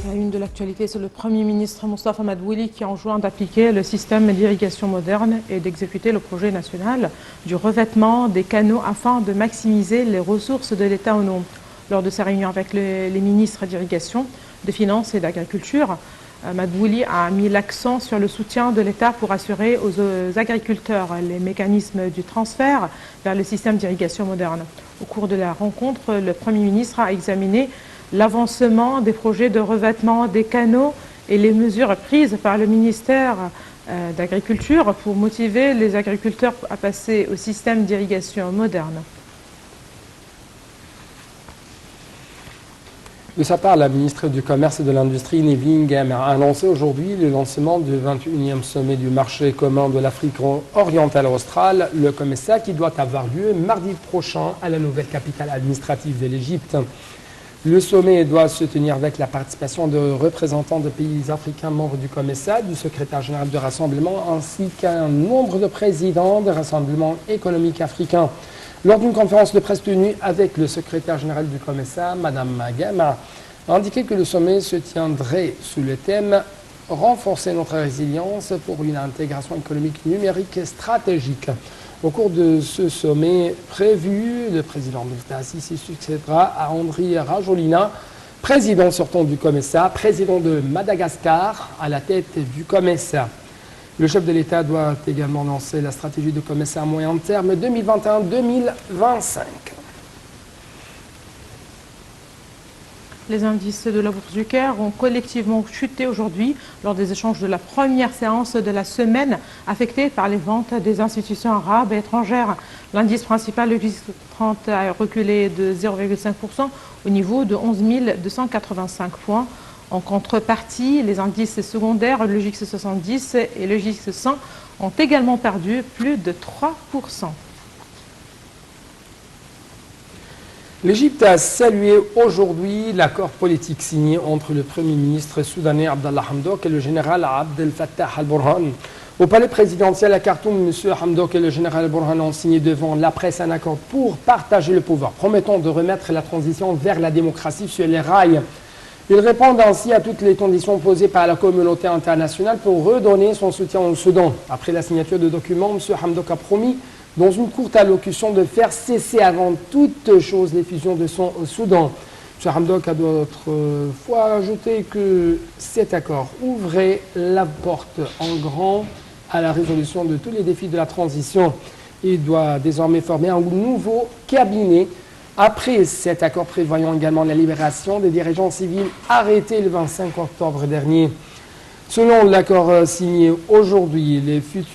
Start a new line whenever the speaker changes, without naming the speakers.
La une de l'actualité, c'est le Premier ministre Moustapha Madbouli qui enjoint d'appliquer le système d'irrigation moderne et d'exécuter le projet national du revêtement des canaux afin de maximiser les ressources de l'État en eau. Lors de sa réunion avec les ministres d'irrigation, de finances et d'agriculture, Madbouli a mis l'accent sur le soutien de l'État pour assurer aux agriculteurs les mécanismes du transfert vers le système d'irrigation moderne. Au cours de la rencontre, le Premier ministre a examiné l'avancement des projets de revêtement des canaux et les mesures prises par le ministère d'Agriculture pour motiver les agriculteurs à passer au système d'irrigation moderne.
De sa part, la ministre du Commerce et de l'Industrie, Nevin Gamer, a annoncé aujourd'hui le lancement du 21e sommet du marché commun de l'Afrique orientale australe, le COMESA, qui doit avoir lieu mardi prochain à la nouvelle capitale administrative de l'Égypte. Le sommet doit se tenir avec la participation de représentants de pays africains membres du COMESA, du secrétaire général du rassemblement, ainsi qu'un nombre de présidents des rassemblements économiques africains. Lors d'une conférence de presse tenue avec le secrétaire général du COMESA, Mme Magama, a indiqué que le sommet se tiendrait sous le thème « Renforcer notre résilience pour une intégration économique numérique stratégique ». Au cours de ce sommet prévu, le président Moustapha Sissi succédera à Andry Rajoelina, président sortant du COMESA, président de Madagascar, à la tête du COMESA. Le chef de l'État doit également lancer la stratégie de COMESA à moyen terme 2021-2025.
Les indices de la Bourse du Caire ont collectivement chuté aujourd'hui lors des échanges de la première séance de la semaine affectée par les ventes des institutions arabes et étrangères. L'indice principal, le GIX 30, a reculé de 0,5% au niveau de 11 285 points. En contrepartie, les indices secondaires, le GIX 70 et le GIX 100, ont également perdu plus de 3%.
L'Égypte a salué aujourd'hui l'accord politique signé entre le Premier ministre soudanais Abdallah Hamdok et le général Abdel Fattah al-Burhan. Au palais présidentiel à Khartoum, M. Hamdok et le général al-Burhan ont signé devant la presse un accord pour partager le pouvoir, promettant de remettre la transition vers la démocratie sur les rails. Ils répondent ainsi à toutes les conditions posées par la communauté internationale pour redonner son soutien au Soudan. Après la signature de documents, M. Hamdok a promis dans une courte allocution de faire cesser avant toute chose les fusions de son Soudan. M. Hamdok a d'autres fois ajouté que cet accord ouvrait la porte en grand à la résolution de tous les défis de la transition. Il doit désormais former un nouveau cabinet après cet accord prévoyant également la libération des dirigeants civils arrêtés le 25 octobre dernier. Selon l'accord signé aujourd'hui, les futurs